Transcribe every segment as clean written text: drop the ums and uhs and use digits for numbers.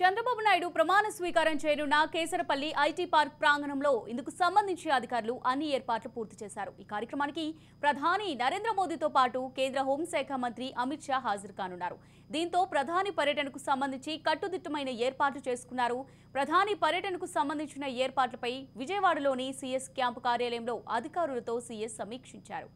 చంద్రబాబు నాయుడు ప్రమాణ స్వీకారం చేయనున్న కేసరపల్లి ఐటీ పార్క్ ప్రాంగణంలో ఇందుకు సంబంధించి అధికారులు అన్ని ఏర్పాట్లు పూర్తి చేశారు. ఈ కార్యక్రమానికి ప్రధాని నరేంద్ర మోదీతో పాటు కేంద్ర హోంశాఖ మంత్రి అమిత్ షా హాజరు కానున్నారు. దీంతో ప్రధాని పర్యటనకు సంబంధించి కట్టుదిట్టమైన ఏర్పాట్లు చేసుకున్నారు. ప్రధాని పర్యటనకు సంబంధించిన ఏర్పాట్లపై విజయవాడలోని సీఎస్ క్యాంపు కార్యాలయంలో అధికారులతో సీఎస్ సమీక్షించారు.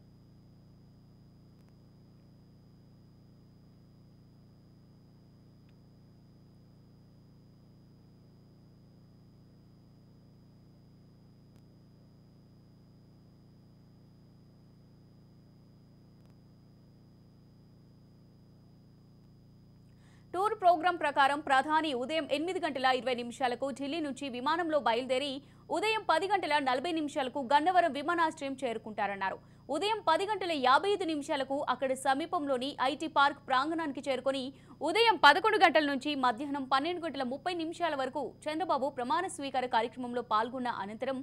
టూర్ ప్రోగ్రాం ప్రకారం ప్రధాని ఉదయం 8:20 ఢిల్లీ నుంచి విమానంలో బయలుదేరి ఉదయం 10:40 గన్నవరం విమానాశ్రయం చేరుకుంటారన్నారు. ఉదయం 10:55 అక్కడి సమీపంలోని ఐటీ పార్క్ ప్రాంగణానికి చేరుకొని ఉదయం 11 గంటల నుంచి మధ్యాహ్నం 12:30 వరకు చంద్రబాబు ప్రమాణ స్వీకార కార్యక్రమంలో పాల్గొన్న అనంతరం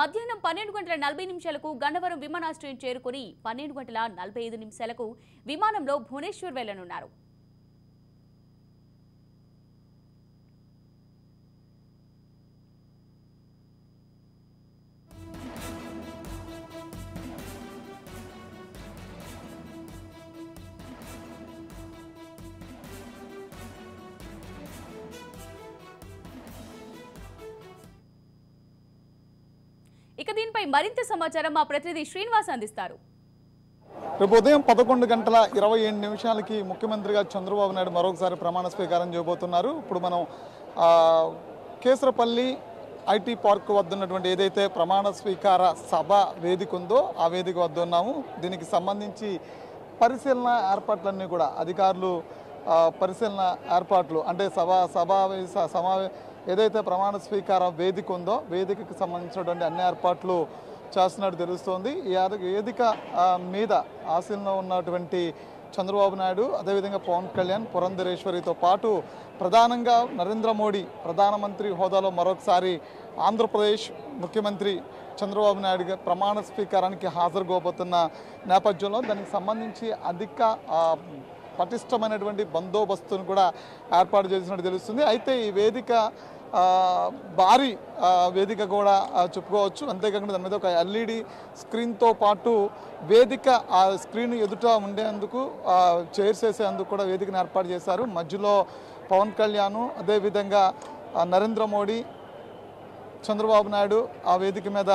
మధ్యాహ్నం 12:40 గన్నవరం విమానాశ్రయం చేరుకొని 12:45 విమానంలో భువనేశ్వర్ వెళ్లనున్నారు. ఇక దీనిపై మరింత సమాచారం మా ప్రతినిధి శ్రీనివాస్ అందిస్తారు. రేపు ఉదయం 11:27 ముఖ్యమంత్రిగా చంద్రబాబు నాయుడు మరొకసారి ప్రమాణ స్వీకారం చేయబోతున్నారు. ఇప్పుడు మనం కేసరపల్లి ఐటీ పార్క్ వద్ద ఉన్నటువంటి ఏదైతే ప్రమాణ స్వీకార సభ వేదిక ఉందో ఆ వేదిక వద్ద ఉన్నాము. దీనికి సంబంధించి పరిశీలన ఏర్పాట్లన్నీ కూడా అధికారులు పరిశీలన ఏర్పాట్లు అంటే ఏదైతే ప్రమాణ స్వీకార వేదిక ఉందో వేదికకు సంబంధించినటువంటి అన్ని ఏర్పాట్లు చేస్తున్నట్టు తెలుస్తోంది. ఈ వేదిక మీద ఆశీనంలో ఉన్నటువంటి చంద్రబాబు నాయుడు, అదేవిధంగా పవన్ కళ్యాణ్, పురంధరేశ్వరితో పాటు ప్రధానంగా నరేంద్ర మోడీ ప్రధానమంత్రి హోదాలో మరొకసారి ఆంధ్రప్రదేశ్ ముఖ్యమంత్రి చంద్రబాబు నాయుడు ప్రమాణ స్వీకారానికి హాజరు కాబోతున్న నేపథ్యంలో దానికి సంబంధించి అధిక పటిష్టమైనటువంటి బందోబస్తును కూడా ఏర్పాటు చేసినట్టు తెలుస్తుంది. అయితే ఈ వేదిక భారీ వేదిక కూడా చెప్పుకోవచ్చు. అంతేకాకుండా దాని మీద ఒక ఎల్ఈడి స్క్రీన్తో పాటు వేదిక ఆ స్క్రీన్ ఎదుట ఉండేందుకు చైర్స్ వేసేందుకు కూడా వేదికను ఏర్పాటు చేశారు. మధ్యలో పవన్ కళ్యాణ్, అదేవిధంగా నరేంద్ర మోడీ, చంద్రబాబు నాయుడు ఆ వేదిక మీద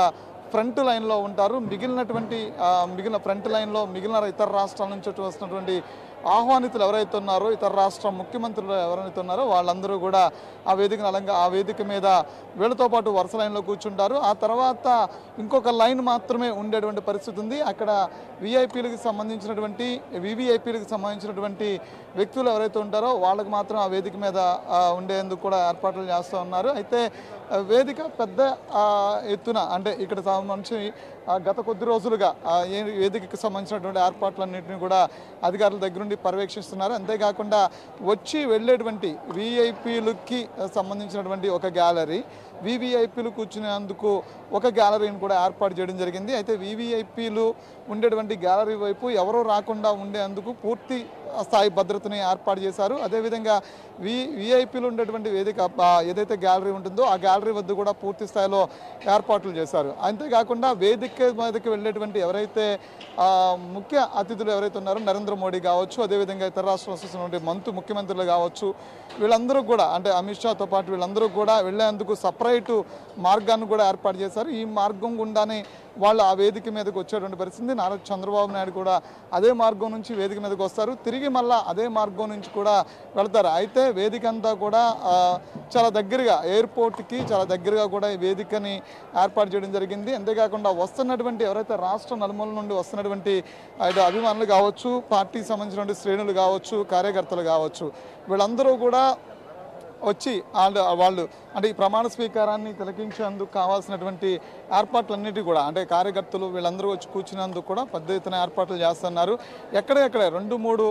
ఫ్రంట్ లైన్లో ఉంటారు. మిగిలిన ఫ్రంట్ లైన్లో మిగిలిన ఇతర రాష్ట్రాల నుంచి వస్తున్నటువంటి ఆహ్వానితులు ఎవరైతే ఉన్నారో, ఇతర రాష్ట్ర ముఖ్యమంత్రులు ఎవరైతే ఉన్నారో వాళ్ళందరూ కూడా ఆ వేదిక మీద వీళ్ళతో పాటు వరుస లైన్లో కూర్చుంటారు. ఆ తర్వాత ఇంకొక లైన్ మాత్రమే ఉండేటువంటి పరిస్థితి ఉంది. అక్కడ వివిఐపీలకు సంబంధించినటువంటి వ్యక్తులు ఎవరైతే ఉంటారో వాళ్ళకి మాత్రం ఆ వేదిక మీద ఉండేందుకు కూడా ఏర్పాట్లు చేస్తూ ఉన్నారు. అయితే వేదిక పెద్ద ఎత్తున అంటే ఇక్కడ సంబంధించి గత కొద్ది రోజులుగా వేదికకు సంబంధించినటువంటి ఏర్పాట్లన్నింటినీ కూడా అధికారుల దగ్గరుండి పర్యవేక్షిస్తున్నారు. అంతేకాకుండా వచ్చి వెళ్ళేటువంటి విఐపీలకి సంబంధించినటువంటి ఒక గ్యాలరీ, వివిఐపీలు కూర్చునేందుకు ఒక గ్యాలరీని కూడా ఏర్పాటు చేయడం జరిగింది. అయితే వివిఐపీలు ఉండేటువంటి గ్యాలరీ వైపు ఎవరో రాకుండా ఉండేందుకు పూర్తి స్థాయి భద్రతని ఏర్పాటు చేశారు. అదేవిధంగా విఐపీలు ఉండేటువంటి వేదిక ఏదైతే గ్యాలరీ ఉంటుందో ఆ గ్యాలరీ వద్ద కూడా పూర్తి స్థాయిలో ఏర్పాట్లు చేశారు. అంతేకాకుండా వేదిక మీదకి వెళ్ళేటువంటి ఎవరైతే ముఖ్య అతిథులు ఎవరైతే ఉన్నారో నరేంద్ర మోడీ కావచ్చు, అదేవిధంగా ఇతర రాష్ట్రాల వస్తున్నటువంటి ముఖ్యమంత్రులు కావచ్చు, వీళ్ళందరూ కూడా అంటే అమిత్ షాతో పాటు వీళ్ళందరూ కూడా వెళ్ళేందుకు సపరేటు మార్గాన్ని కూడా ఏర్పాటు చేశారు. ఈ మార్గం గుండానే వాళ్ళు ఆ వేదిక మీదకి వచ్చేటువంటి పరిస్థితి. నారా చంద్రబాబు నాయుడు కూడా అదే మార్గం నుంచి వేదిక మీదకి వస్తారు, తిరిగి మళ్ళీ అదే మార్గం నుంచి కూడా వెళ్తారు. అయితే వేదిక అంతా కూడా చాలా దగ్గరగా ఎయిర్పోర్ట్కి చాలా దగ్గరగా కూడా ఈ వేదికని ఏర్పాటు చేయడం జరిగింది. అంతేకాకుండా వస్తున్నటువంటి ఎవరైతే రాష్ట్ర నలుమూల నుండి వస్తున్నటువంటి అభిమానులు కావచ్చు, పార్టీకి సంబంధించినటువంటి శ్రేణులు కావచ్చు, కార్యకర్తలు కావచ్చు, వీళ్ళందరూ కూడా వచ్చి వాళ్ళు అంటే ఈ ప్రమాణ స్వీకారాన్ని తిలకించేందుకు కావాల్సినటువంటి ఏర్పాట్లన్నిటి కూడా అంటే కార్యకర్తలు వీళ్ళందరూ వచ్చి కూర్చునేందుకు కూడా పెద్ద ఎత్తున ఏర్పాట్లు చేస్తున్నారు. ఎక్కడెక్కడే 2-3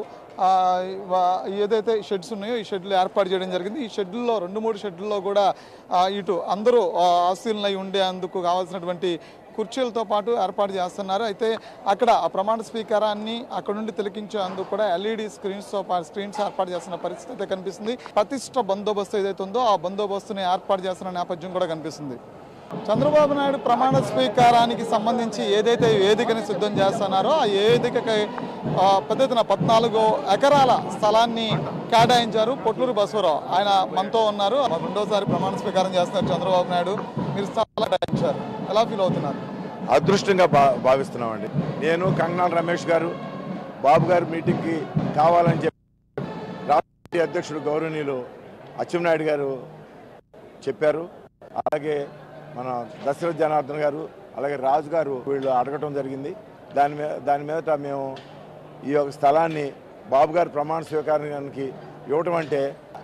ఏదైతే షెడ్స్ ఉన్నాయో ఈ షెడ్లు ఏర్పాటు చేయడం జరిగింది. ఈ షెడ్యూల్లో 2-3 షెడ్యూల్లో కూడా ఇటు అందరూ ఆశీనులై ఉండేందుకు కావాల్సినటువంటి కుర్చీలతో పాటు ఏర్పాటు చేస్తున్నారు. అయితే అక్కడ ఆ ప్రమాణ స్వీకారాన్ని అక్కడ నుండి తిలకించేందుకు కూడా ఎల్ఈడి స్క్రీన్స్ ఏర్పాటు చేస్తున్న పరిస్థితి అయితే కనిపిస్తుంది. ప్రతిష్ట బందోబస్తు ఏదైతే ఉందో ఆ బందోబస్తుని ఏర్పాటు చేస్తున్న నేపథ్యం కూడా కనిపిస్తుంది. చంద్రబాబు నాయుడు ప్రమాణ స్వీకారానికి సంబంధించి ఏదైతే వేదికని సిద్ధం చేస్తున్నారో ఆ వేదికకి పెద్ద ఎత్తున 14 ఎకరాల స్థలాన్ని కేటాయించారు పొట్లూరు బసవరావు. ఆయన మనతో ఉన్నారు. రెండోసారి ప్రమాణ స్వీకారం చేస్తున్నారు చంద్రబాబు నాయుడు. మీరు స్థలాన్ని కేటాయించారు, ఎలా ఫీల్ అవుతున్నారు? అదృష్టంగా భావిస్తున్నామండి. నేను కంగనాల రమేష్ గారు బాబు గారి మీటింగ్కి కావాలని చెప్పి రాష్ట్ర అధ్యక్షుడు గౌరవనీయులు అచ్చెన్నాయుడు గారు చెప్పారు. అలాగే మన దశరథ జనార్దన్ గారు అలాగే రాజు గారు వీళ్ళు అడగటం జరిగింది. దాని మీద మేము ఈ యొక్క స్థలాన్ని బాబు గారి ప్రమాణ స్వీకారానికి ఇవ్వటం అంటే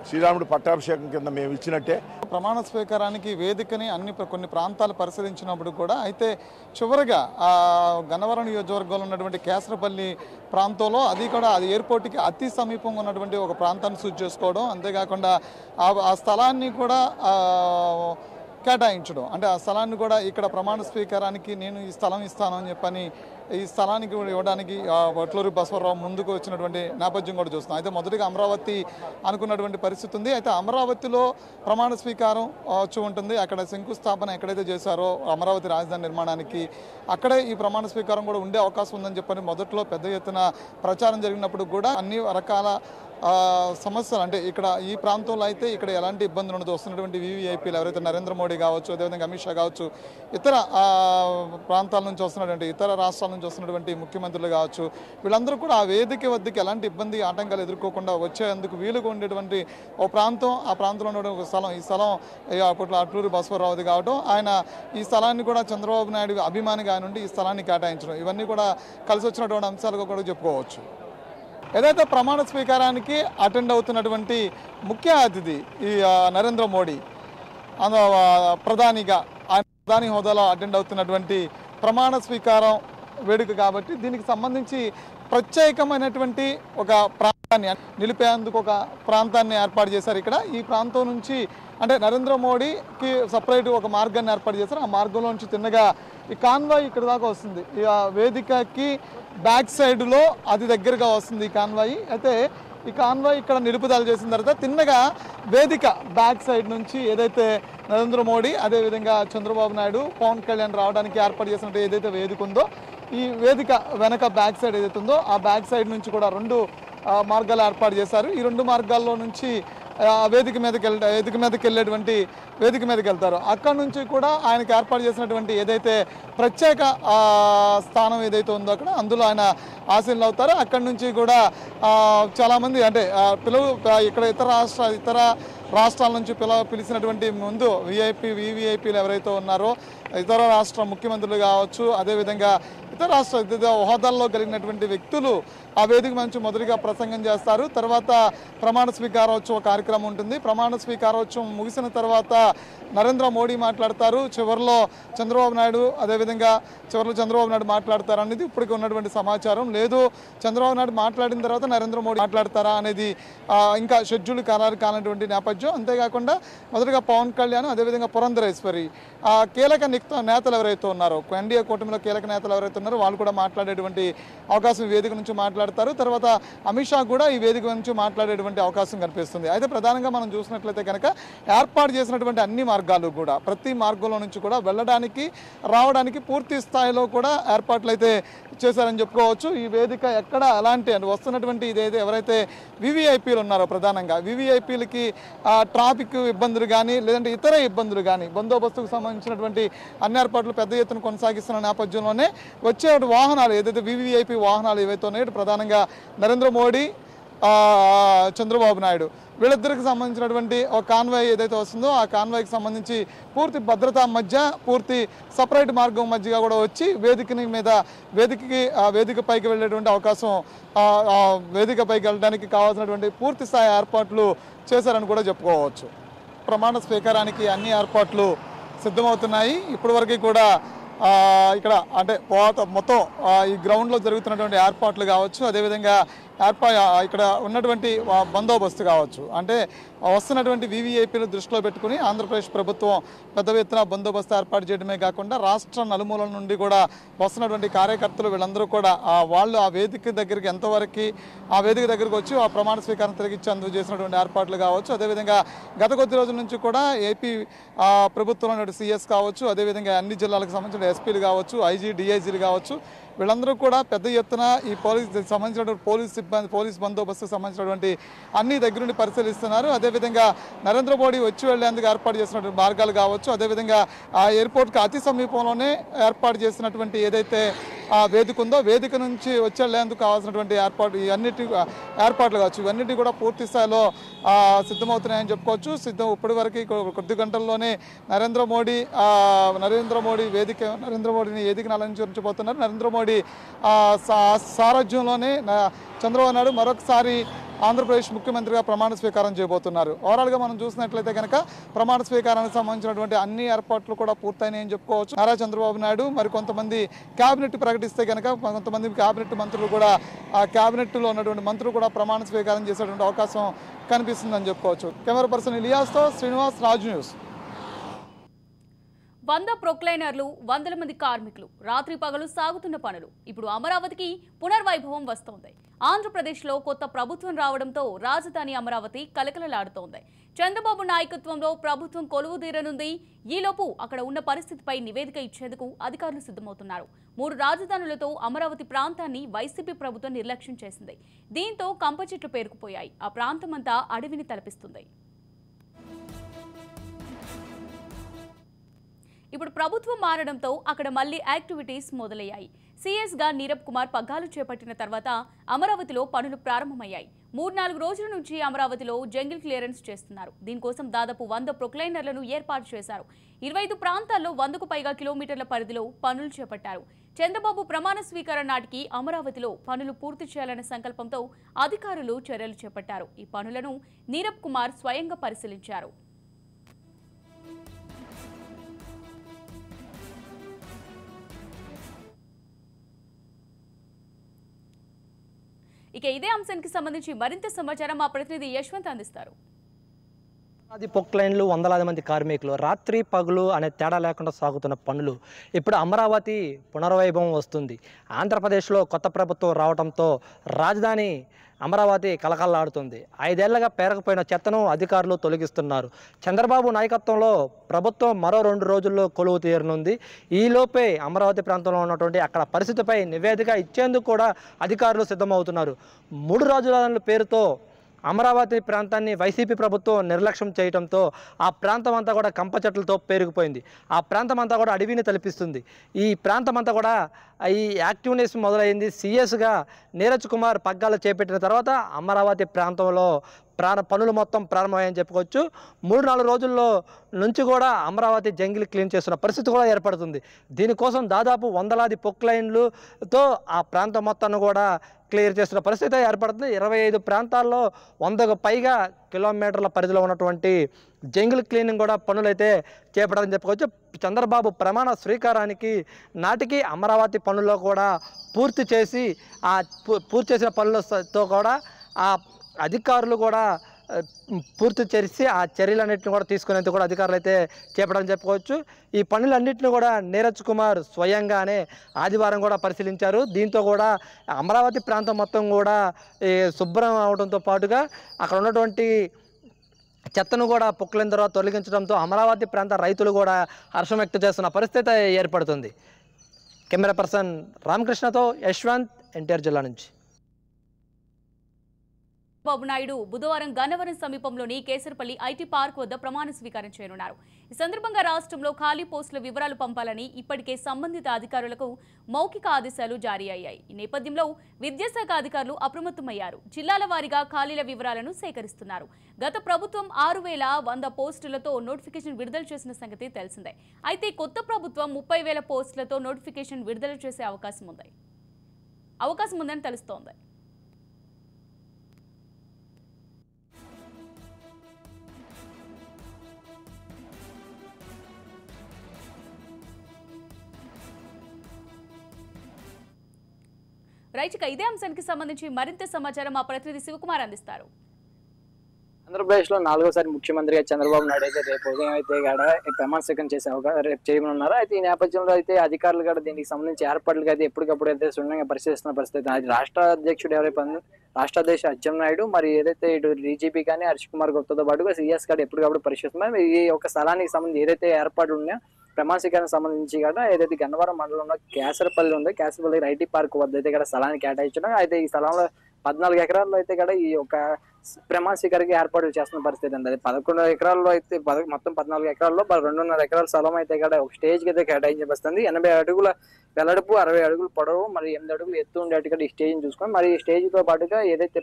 శ్రీరాముడు పట్టాభిషేకం కింద మేము ఇచ్చినట్టే. ప్రమాణ స్వీకారానికి వేదికని కొన్ని ప్రాంతాలు పరిశీలించినప్పుడు కూడా అయితే చివరిగా గన్నవరం నియోజకవర్గంలో ఉన్నటువంటి కేసరపల్లి ప్రాంతంలో అది ఎయిర్పోర్ట్కి అతి సమీపంగా ఉన్నటువంటి ఒక ప్రాంతాన్ని సూచి చేసుకోవడం, అంతేకాకుండా ఆ స్థలాన్ని కూడా కేటాయించడం, అంటే ఆ స్థలాన్ని కూడా ఇక్కడ ప్రమాణ స్వీకారానికి నేను ఈ స్థలం ఇస్తాను అని చెప్పని ఈ స్థలానికి ఇవ్వడానికి పొట్లూరు బసవరావు ముందుకు వచ్చినటువంటి నేపథ్యం కూడా చూస్తున్నాం. అయితే మొదటిగా అమరావతి అనుకున్నటువంటి పరిస్థితి ఉంది. అయితే అమరావతిలో ప్రమాణ స్వీకారం వచ్చి ఉంటుంది. అక్కడ శంకుస్థాపన ఎక్కడైతే చేశారో అమరావతి రాజధాని నిర్మాణానికి అక్కడే ఈ ప్రమాణ స్వీకారం కూడా ఉండే అవకాశం ఉందని చెప్పని మొదట్లో పెద్ద ఎత్తున ప్రచారం జరిగినప్పుడు కూడా అన్ని రకాల సమస్యలు, అంటే ఇక్కడ ఈ ప్రాంతంలో అయితే ఇక్కడ ఎలాంటి ఇబ్బందులు ఉండదు. వస్తున్నటువంటి వీవీఐపీలు ఎవరైతే నరేంద్ర మోడీ కావచ్చు, అదేవిధంగా అమిత్ షా కావచ్చు, ఇతర ప్రాంతాల నుంచి వస్తున్నటువంటి ఇతర రాష్ట్రాల నుంచి వస్తున్నటువంటి ముఖ్యమంత్రులు కావచ్చు, వీళ్ళందరూ కూడా ఆ వేదిక వద్దకు ఎలాంటి ఇబ్బంది ఆటంకాలు ఎదుర్కోకుండా వచ్చేందుకు వీలుగా ఉండేటువంటి ఓ ప్రాంతం, ఆ ప్రాంతంలో ఉన్నటువంటి స్థలం, ఈ స్థలం అప్పట్లో అట్లూరి బసవరావుది కావడం, ఆయన ఈ స్థలాన్ని కూడా చంద్రబాబు నాయుడు అభిమానిగా నుండి ఈ స్థలాన్ని కేటాయించడం, ఇవన్నీ కూడా కలిసి వచ్చినటువంటి అంశాలుగా కూడా చెప్పుకోవచ్చు. ఏదైతే ప్రమాణ స్వీకారానికి అటెండ్ అవుతున్నటువంటి ముఖ్య అతిథి ఈ నరేంద్ర మోడీ ప్రధానిగా ఆయన ప్రధాని హోదాలో అటెండ్ అవుతున్నటువంటి ప్రమాణ స్వీకారం వేడుక కాబట్టి దీనికి సంబంధించి ప్రత్యేకమైనటువంటి ఒక ప్రాంతాన్ని నిలిపేందుకు ఒక ప్రాంతాన్ని ఏర్పాటు చేశారు. ఇక్కడ ఈ ప్రాంతం నుంచి అంటే నరేంద్ర మోడీకి సపరేట్ ఒక మార్గాన్ని ఏర్పాటు చేశారు. ఆ మార్గంలో నుంచి తిన్నగా ఈ కాన్వాయ్ ఇక్కడ దాకా వస్తుంది. ఈ వేదికకి బ్యాక్ సైడ్లో అది దగ్గరగా వస్తుంది ఈ కాన్వాయ్. అయితే ఈ కాన్వాయ్ ఇక్కడ నిలుపుదల చేసిన తర్వాత తిన్నగా వేదిక బ్యాక్ సైడ్ నుంచి ఏదైతే నరేంద్ర మోడీ అదేవిధంగా చంద్రబాబు నాయుడు పవన్ కళ్యాణ్ రావడానికి ఏర్పాటు చేసినట్టు ఏదైతే వేదిక ఉందో ఈ వేదిక వెనక బ్యాక్ సైడ్ ఏదైతే ఉందో ఆ బ్యాక్ సైడ్ నుంచి కూడా 2 మార్గాలు ఏర్పాటు చేశారు. ఈ 2 మార్గాల్లో నుంచి వేదిక మీదకి వెళ్తారు. అక్కడ నుంచి కూడా ఆయనకు ఏర్పాటు చేసినటువంటి ఏదైతే ప్రత్యేక స్థానం ఏదైతే ఉందో అక్కడ అందులో ఆయన ఆశీనులు అవుతారు. అక్కడి నుంచి కూడా చాలామంది అంటే ఇక్కడ ఇతర రాష్ట్రాల నుంచి పిలిచినటువంటి ముందు వీవీఐపీలు ఎవరైతే ఉన్నారో ఇతర రాష్ట్ర ముఖ్యమంత్రులు కావచ్చు, అదేవిధంగా ఇతర రాష్ట్ర హోదాల్లో కలిగినటువంటి వ్యక్తులు ఆ వేదిక నుంచి మొదటిగా ప్రసంగం చేస్తారు. తర్వాత ప్రమాణ స్వీకారోత్సవ కార్యక్రమం ఉంటుంది. ప్రమాణ స్వీకారోత్సవం ముగిసిన తర్వాత నరేంద్ర మోడీ మాట్లాడతారు. చివరిలో చంద్రబాబు నాయుడు మాట్లాడతారు అనేది ఇప్పటికీ ఉన్నటువంటి సమాచారం. లేదు చంద్రబాబు నాయుడు మాట్లాడిన తర్వాత నరేంద్ర మోడీ మాట్లాడతారా అనేది ఇంకా షెడ్యూల్ ఖరారు కానటువంటి నేపథ్యం. అంతేకాకుండా మొదటగా పవన్ కళ్యాణ్ అదేవిధంగా పురంధరేశ్వరి కీలక నేతలు ఎవరైతే ఉన్నారో ఎన్డీఏ కూటమిలో కీలక నేతలు ఎవరైతే ఉన్నారో వాళ్ళు కూడా మాట్లాడేటువంటి అవకాశం వేదిక నుంచి మాట్లాడతారు. తర్వాత అమిత్ షా కూడా ఈ వేదిక నుంచి మాట్లాడేటువంటి అవకాశం కనిపిస్తుంది. అయితే ప్రధానంగా మనం చూసినట్లయితే కనుక ఏర్పాటు చేసినటువంటి అన్ని మార్గాలు కూడా ప్రతి మార్గంలో నుంచి కూడా వెళ్ళడానికి రావడానికి పూర్తి స్థాయిలో కూడా ఏర్పాట్లు అయితే చేశారని చెప్పుకోవచ్చు. ఈ వేదిక ఎక్కడ అలాంటి వస్తున్నటువంటి ఇదైతే ఎవరైతే వీవీఐపీలు ఉన్నారో ప్రధానంగా వీవీఐపీలకి ట్రాఫిక్ ఇబ్బందులు కానీ లేదంటే ఇతర ఇబ్బందులు కానీ బందోబస్తుకు సంబంధించినటువంటి అన్ని ఏర్పాట్లు పెద్ద ఎత్తున కొనసాగిస్తున్న నేపథ్యంలోనే వచ్చే వాహనాలు ఏదైతే వీవీఐపీ వాహనాలు ఏవైతే ఉన్నాయో ప్రధానంగా నరేంద్ర మోడీ చంద్రబాబు నాయుడు వీళ్ళిద్దరికి సంబంధించినటువంటి ఒక కాన్వాయ్ ఏదైతే వస్తుందో ఆ కాన్వాయ్కి సంబంధించి పూర్తి భద్రతా మధ్య పూర్తి సపరేట్ మార్గం మధ్యగా కూడా వచ్చి వేదికపైకి వెళ్ళేటువంటి అవకాశం వేదికపైకి వెళ్ళడానికి కావాల్సినటువంటి పూర్తి స్థాయి ఏర్పాట్లు చేశారని కూడా చెప్పుకోవచ్చు. ప్రమాణ స్వీకారానికి అన్ని ఏర్పాట్లు సిద్ధమవుతున్నాయి. ఇప్పటివరకు కూడా ఇక్కడ అంటే మొత్తం ఈ గ్రౌండ్లో జరుగుతున్నటువంటి ఏర్పాట్లు కావచ్చు, అదేవిధంగా ఇక్కడ ఉన్నటువంటి బందోబస్తు కావచ్చు, అంటే వస్తున్నటువంటి వీవీఐపీలు దృష్టిలో పెట్టుకుని ఆంధ్రప్రదేశ్ ప్రభుత్వం పెద్ద ఎత్తున బందోబస్తు ఏర్పాటు చేయడమే కాకుండా రాష్ట్ర నలుమూలల నుండి కూడా వస్తున్నటువంటి కార్యకర్తలు వీళ్ళందరూ కూడా వాళ్ళు ఆ వేదిక దగ్గరికి ఎంతవరకు ఆ వేదిక దగ్గరికి వచ్చి ఆ ప్రమాణ స్వీకారం తిరిగిచ్చేందుకు చేసినటువంటి ఏర్పాట్లు కావచ్చు. అదేవిధంగా గత కొద్ది రోజుల నుంచి కూడా ఏపీ ప్రభుత్వంలో సీఎస్ కావచ్చు, అదేవిధంగా అన్ని జిల్లాలకు సంబంధించిన ఎస్పీలు కావచ్చు, ఐజీ డిఐజీలు కావచ్చు, వీళ్ళందరూ కూడా పెద్ద ఎత్తున ఈ సంబంధించినటువంటి పోలీస్ బందోబస్తుకు సంబంధించినటువంటి అన్ని దగ్గర నుండి పరిశీలిస్తున్నారు. అదేవిధంగా నరేంద్ర మోడీ వచ్చి వెళ్లేందుకు ఏర్పాటు చేసినటువంటి మార్గాలు కావచ్చు, అదేవిధంగా ఆ ఎయిర్పోర్ట్కి అతి సమీపంలోనే ఏర్పాటు చేసినటువంటి ఏదైతే వేదిక ఉందో వేదిక నుంచి వచ్చేందుకు కావాల్సినటువంటి ఏర్పాట్లు కావచ్చు, ఇవన్నిటి కూడా పూర్తి స్థాయిలో సిద్ధమవుతున్నాయని చెప్పుకోవచ్చు. ఇప్పటి వరకు కొద్ది గంటల్లోనే నరేంద్ర మోడీని వేదికను అలంకరించబోతున్నారు. నరేంద్ర మోడీ సారథ్యంలోనే చంద్రబాబు నాయుడు మరొకసారి ఆంధ్రప్రదేశ్ ముఖ్యమంత్రిగా ప్రమాణ స్వీకారం చేయబోతున్నారు. ఓవరాల్గా మనం చూసినట్లయితే కనుక ప్రమాణ స్వీకారానికి సంబంధించినటువంటి అన్ని ఏర్పాట్లు కూడా పూర్తయినాయని చెప్పుకోవచ్చు. నారా చంద్రబాబు నాయుడు మరి కొంతమంది క్యాబినెట్ ప్రకటిస్తే కనుక కొంతమంది క్యాబినెట్ మంత్రులు కూడా ఆ క్యాబినెట్లో ఉన్నటువంటి మంత్రులు కూడా ప్రమాణ స్వీకారం చేసేటువంటి అవకాశం కనిపిస్తుందని చెప్పుకోవచ్చు. కెమెరా పర్సన్ ఇలియాస్తో శ్రీనివాస్, రాజ్ న్యూస్. 100 ప్రొక్లైనర్లు, వందల మంది కార్మికులు, రాత్రి పగలు సాగుతున్న పనులు. ఇప్పుడు అమరావతికి పునర్వైభవం వస్తోంది. ఆంధ్రప్రదేశ్లో కొత్త ప్రభుత్వం రావడంతో రాజధాని అమరావతి కలకలలాడుతోంది. చంద్రబాబు నాయకత్వంలో ప్రభుత్వం కొలువుదీరనుంది. ఈలోపు అక్కడ ఉన్న పరిస్థితిపై నివేదిక ఇచ్చేందుకు అధికారులు సిద్ధమవుతున్నారు. 3 రాజధానులతో అమరావతి ప్రాంతాన్ని వైసీపీ ప్రభుత్వం నిర్లక్ష్యం చేసింది. దీంతో కంప చెట్లు పేరుకుపోయాయి. ఆ ప్రాంతమంతా అడవిని తలపిస్తుంది. ఇప్పుడు ప్రభుత్వం మారడంతో అక్కడ మళ్లీ యాక్టివిటీస్ మొదలయ్యాయి. సీఎస్గా నీరబ్ కుమార్ పగ్గాలు చేపట్టిన తర్వాత అమరావతిలో పనులు ప్రారంభమయ్యాయి. 3-4 రోజుల నుంచి అమరావతిలో జంగిల్ క్లియరెన్స్ చేస్తున్నారు. దీనికోసం దాదాపు 100 ప్రొక్లైనర్లను ఏర్పాటు చేశారు. 25 ప్రాంతాల్లో 100కు పైగా కిలోమీటర్ల పరిధిలో పనులు చేపట్టారు. చంద్రబాబు ప్రమాణ స్వీకారం నాటికి అమరావతిలో పనులు పూర్తి చేయాలన్న సంకల్పంతో అధికారులు చర్యలు చేపట్టారు. ఈ పనులను నీరబ్ కుమార్ స్వయంగా పరిశీలించారు. ఇక ఇదే అంశానికి సంబంధించి మరింత సమాచారం మా ప్రతినిధి యశ్వంత్ అందిస్తారు. పొక్లైన్లు, వందలాది మంది కార్మికులు, రాత్రి పగులు అనే తేడా లేకుండా సాగుతున్న పనులు. ఇప్పుడు అమరావతి పునర్వైభవం వస్తుంది. ఆంధ్రప్రదేశ్లో కొత్త ప్రభుత్వం రావడంతో రాజధాని అమరావతి కలకల్లాడుతుంది. 5 ఏళ్లుగా పేరకపోయిన చెత్తను అధికారులు తొలగిస్తున్నారు. చంద్రబాబు నాయకత్వంలో ప్రభుత్వం మరో 2 రోజుల్లో కొలువు తీరనుంది. ఈలోపే అమరావతి ప్రాంతంలో ఉన్నటువంటి అక్కడ పరిస్థితిపై నివేదిక ఇచ్చేందుకు కూడా అధికారులు సిద్ధమవుతున్నారు. 3 రాజధానుల పేరుతో అమరావతి ప్రాంతాన్ని వైసీపీ ప్రభుత్వం నిర్లక్ష్యం చేయడంతో ఆ ప్రాంతం అంతా కూడా కంప చెట్లతో పేరుకుపోయింది. ఆ ప్రాంతం అంతా కూడా అడవిని తలపిస్తుంది. ఈ ప్రాంతం అంతా కూడా ఈ యాక్టివ్నెస్ మొదలైంది. సీఎస్గా నీరజ్ కుమార్ పగ్గాలు చేపట్టిన తర్వాత అమరావతి ప్రాంతంలో పనులు మొత్తం ప్రారంభమయ్యాయని చెప్పుకోవచ్చు. 3-4 రోజుల్లో నుంచి కూడా అమరావతి జంగిల్ క్లీన్ చేస్తున్న పరిస్థితి కూడా ఏర్పడుతుంది. దీనికోసం దాదాపు వందలాది పొక్లైన్లతో ఆ ప్రాంతం మొత్తాన్ని కూడా క్లియర్ చేస్తున్న పరిస్థితి ఏర్పడుతుంది. 25 ప్రాంతాల్లో 100కు పైగా కిలోమీటర్ల పరిధిలో ఉన్నటువంటి జంగిల్ క్లీనింగ్ కూడా పనులైతే చేపట్టాలని చెప్పుకోవచ్చు. చంద్రబాబు ప్రమాణ స్వీకారానికి నాటికి అమరావతి పనుల్లో కూడా పూర్తి చేసిన పనులతో కూడా ఆ అధికారులు కూడా పూర్తి చేసి ఆ చర్యలన్నింటినీ కూడా తీసుకునేందుకు కూడా అధికారులు అయితే చేపట్టాలని చెప్పుకోవచ్చు. ఈ పనులన్నింటినీ కూడా నీరజ్ కుమార్ స్వయంగానే ఆదివారం కూడా పరిశీలించారు. దీంతో కూడా అమరావతి ప్రాంతం మొత్తం కూడా శుభ్రం అవడంతో పాటుగా అక్కడ ఉన్నటువంటి చెత్తను కూడా పొక్కులైన తర్వాత తొలగించడంతో అమరావతి ప్రాంత రైతులు కూడా హర్షం వ్యక్తం చేస్తున్న పరిస్థితి ఏర్పడుతుంది. కెమెరా పర్సన్ రామకృష్ణతో యశ్వంత్, ఎన్టీఆర్ జిల్లా నుంచి. చంద్రబాబు నాయుడు బుధవారం గన్నవరం సమీపంలోని కేసరపల్లి ఐటీ పార్క్ వద్ద ప్రమాణ స్వీకారం చేయనున్నారు. ఈ సందర్భంగా రాష్ట్రంలో ఖాళీ పోస్టుల వివరాలు పంపాలని ఇప్పటికే సంబంధిత అధికారులకు మౌఖిక ఆదేశాలు జారీ అయ్యాయి. ఈ నేపథ్యంలో విద్యాశాఖ అధికారులు అప్రమత్తమయ్యారు. జిల్లాల వారీగా ఖాళీల వివరాలను సేకరిస్తున్నారు. గత ప్రభుత్వం 6100 పోస్టులతో నోటిఫికేషన్ విడుదల చేసిన సంగతి తెలిసిందే. అయితే కొత్త ప్రభుత్వం 30,000 పోస్టులతో నోటిఫికేషన్ విడుదల చేసే అవకాశం ఉందని తెలుస్తోంది. రైట్, ఇదే అంశానికి సంబంధించి మరింత సమాచారం మా ప్రతినిధి శివకుమార్ అందిస్తారు. ఆంధ్రప్రదేశ్ లో 4వసారి ముఖ్యమంత్రిగా చంద్రబాబు నాయుడు అయితే రేపు ఉదయం అయితే ప్రమాణ స్వీకారం చేసే రేపు చేయనున్నారు. అయితే ఈ నేపథ్యంలో అయితే అధికారులు కూడా దీనికి సంబంధించి ఏర్పాట్లు అయితే ఎప్పటికప్పుడు అయితే శూన్యంగా పరిశీలిస్తున్న పరిస్థితి. అది రాష్ట్ర అధ్యక్షుడు ఎవరైతే రాష్ట్ర అధ్యక్షుడు అచ్చెన్నాయుడు, మరి ఏదైతే ఇటు డీజీపీ కానీ హర్ష్ కుమార్ గుప్తాతో పాటుగా సీఎస్ గారు ఎప్పటికప్పుడు పరిశీలిస్తున్నారు. ఈ ఒక స్థలానికి సంబంధించి ఏదైతే ఏర్పాట్లు ఉన్నాయో ప్రమాణ స్వీకారానికి సంబంధించి కూడా ఏదైతే గన్నవరం మండలంలో కేసరపల్లి ఉందో, కేసరపల్లి ఐటీ పార్క్ వద్ద అయితే కూడా స్థలాన్ని కేటాయించడం. అయితే ఈ స్థలంలో 14 ఎకరాల్లో అయితే కూడా ఈ యొక్క ప్రమాణ స్వీకారానికి ఏర్పాట్లు చేస్తున్న పరిస్థితి అండి. అది 11 ఎకరాల్లో అయితే మొత్తం 14 ఎకరాల్లో 2.5 ఎకరాల స్థలం అయితే కూడా ఒక స్టేజ్ కి అయితే కేటాయించబడుతుంది. 80 అడుగుల వెడల్పు, 60 అడుగుల పొడవు, మరి 8 అడుగులు ఎత్తు ఉండేట్టుగా ఈ స్టేజ్ చూసుకొని, మరి ఈ స్టేజ్ తో పాటుగా ఏదైతే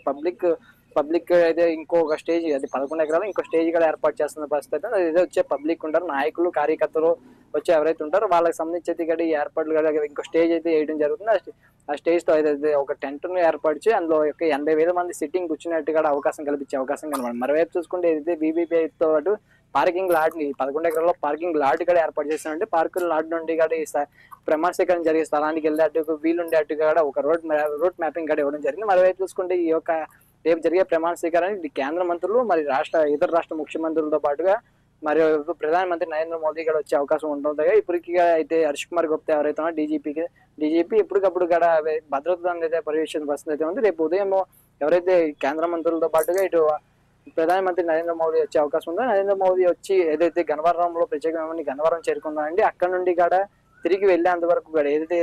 పబ్లిక్ అయితే ఇంకొక స్టేజ్, అది 11 ఎకరాలు ఇంకో స్టేజ్ కూడా ఏర్పాటు చేస్తున్న పరిస్థితి. అదే వచ్చే పబ్లిక్ ఉంటారు, నాయకులు కార్యకర్తలు వచ్చి ఎవరైతే ఉంటారో వాళ్ళకి సంబంధించి అయితే కూడా ఈ ఏర్పాట్లు కూడా ఇంకో స్టేజ్ అయితే వేయడం జరుగుతుంది. ఆ స్టేజ్ తో అయితే ఒక టెంట్ ను ఏర్పాటు చేసి అందులో 80,000 మంది సిట్టింగ్ కూర్చున్నట్టు కూడా అవకాశం కల్పించే అవకాశం కనబడింది. మరోవైపు చూసుకుంటే ఏదైతే బీబీపీతో పాటు పార్కింగ్ లాట్, 11 ఎకరాల్లో పార్కింగ్ లాట్ కూడా ఏర్పాటు చేస్తామంటే పార్కింగ్ లాట్ నుండి కూడా ఈ ప్రమాణ స్వీకారం జరిగే స్థలానికి వెళ్ళేట్టుగా వీలుండేట్టుగా కూడా ఒక రూట్ మ్యాపింగ్ కూడా ఇవ్వడం జరిగింది. మరోవైపు చూసుకుంటే ఈ యొక్క రేపు జరిగే ప్రమాణ స్వీకారానికి కేంద్ర మంత్రులు, మరి ఇతర రాష్ట్ర ముఖ్యమంత్రులతో పాటుగా మరి ప్రధానమంత్రి నరేంద్ర మోదీ కూడా వచ్చే అవకాశం ఉంటుంది. ఇప్పటికీ అయితే హర్ష్ కుమార్ గుప్తా ఎవరైతే ఉన్నారో డీజీపీ ఎప్పటికప్పుడు కూడా భద్రతను అయితే పర్యవేక్షణ పరిస్థితి అయితే ఉంది. రేపు ఉదయం ఎవరైతే కేంద్ర మంత్రులతో పాటుగా ఇటు ప్రధానమంత్రి నరేంద్ర మోదీ వచ్చే అవకాశం ఉందో, నరేంద్ర మోదీ వచ్చి ఏదైతే గన్నవరంలో ప్రత్యేకమైన గన్నవరం చేరుకుందామండి, అక్కడ నుండి కూడా తిరిగి వెళ్ళేంత వరకు కూడా ఏదైతే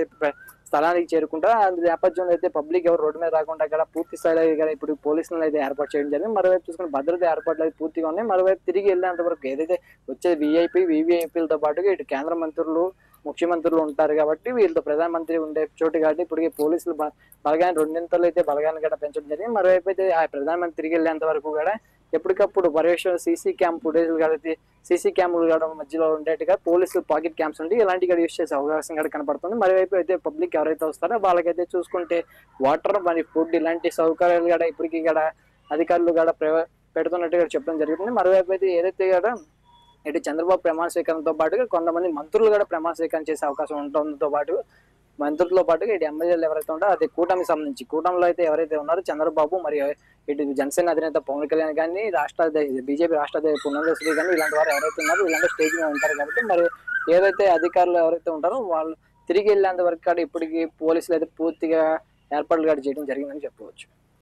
స్థలానికి చేరుకుంటారో ఆ నేపథ్యంలో అయితే పబ్లిక్ ఎవరు రోడ్డు మీద రాకుండా కూడా పూర్తి స్థాయిలో ఇప్పుడు పోలీసులను అయితే ఏర్పాటు చేయడం జరిగింది. మరోవైపు చూసుకుని భద్రత ఏర్పాట్లు అయితే పూర్తిగా ఉన్నాయి. మరోవైపు తిరిగి వెళ్ళేంత వరకు ఏదైతే వచ్చే వివిఐపీలతో పాటుగా ఇటు కేంద్ర మంత్రులు, ముఖ్యమంత్రులు ఉంటారు కాబట్టి వీళ్ళతో ప్రధానమంత్రి ఉండే చోటు కాబట్టి ఇప్పటికే పోలీసులు బలగాన్ని 2 అయితే బలగాన్ని కూడా పెంచడం జరిగింది. మరోవైపు అయితే ఆ ప్రధానమంత్రి తిరిగి వెళ్ళేంత వరకు కూడా ఎప్పటికప్పుడు పర్యవేక్షణ సీసీ క్యామ్లు కూడా మధ్యలో ఉండేట్టుగా పోలీసులు పాకెట్ క్యాంప్స్ ఉండి ఇలాంటి కూడా యూజ్ చేసే అవకాశం కూడా కనపడుతుంది. మరోవైపు అయితే పబ్లిక్ ఎవరైతే వస్తారో వాళ్ళకైతే చూసుకుంటే వాటర్, మరి ఫుడ్ ఇలాంటి సౌకర్యాలు కూడా ఇప్పటికీ కూడా అధికారులు కూడా పెడుతున్నట్టుగా చెప్పడం జరుగుతుంది. మరోవైపు అయితే ఏదైతే కూడా ఇటు చంద్రబాబు ప్రమాణ స్వీకారంతో పాటుగా కొంతమంది మంత్రులు కూడా ప్రమాణ స్వీకారం చేసే అవకాశం ఉండడంతో పాటు మంత్రులతో పాటుగా ఇటు ఎమ్మెల్యేలు ఎవరైతే ఉంటారో అది కూటమికి సంబంధించి కూటమిలో అయితే ఎవరైతే ఉన్నారో చంద్రబాబు, మరి ఇటు జనసేన అధినేత పవన్ కళ్యాణ్ కానీ, బీజేపీ రాష్ట్ర అధ్యక్షుడు పురంధేశ్వరి కానీ ఇలాంటి వారు ఎవరైతే ఉన్నారో ఇలాంటి స్టేజ్ మీద ఉంటారు కాబట్టి మరి ఏవైతే అధికారులు ఎవరైతే ఉంటారో వాళ్ళు తిరిగి వెళ్ళేంత వరకు కూడా ఇప్పటికీ పోలీసులు అయితే పూర్తిగా ఏర్పాట్లు కూడా చేయడం జరిగిందని చెప్పవచ్చు.